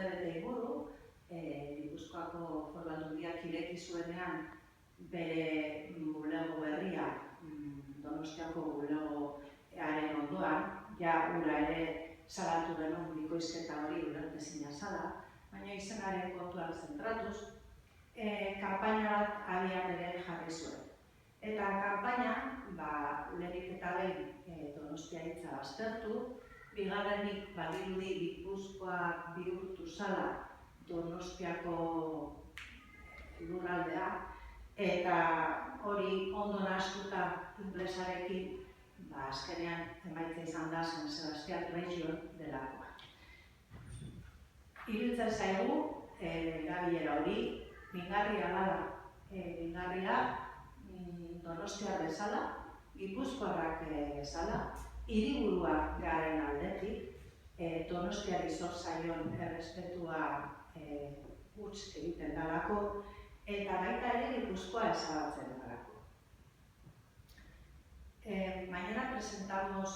urtebete inguru, Gipuzkoako Foru Aldundiak ireki zuenean bere bulego berria Donostiako bulegoaren ondoan, ja ura ere salatu genuen bikoizketa hori ulertezina zala, baina izenaren kontuan zentratuz, kanpaina bat abian ere jarri zuen. Eta kanpainan, lehenik eta behin Donostia hitza baztertu, bigarrenik badirudi Gipuzkoa bihurtu zala Donostiako lurraldea, eta hori ondo nahastuta inglesarekin, azkenean emaitza izan da San Sebastian Region delakoa. Iruditzen zaigu, erabilera hori, mingarria dela, mingarria Donostia bezala, Gipuzkoarrak bezala, hiriburua garen aldetik, Donostiari zor zaion errespetua huts egiten dalako, eta baita ere Gipuzkoa ezabatzen dalako. Mañana presentamos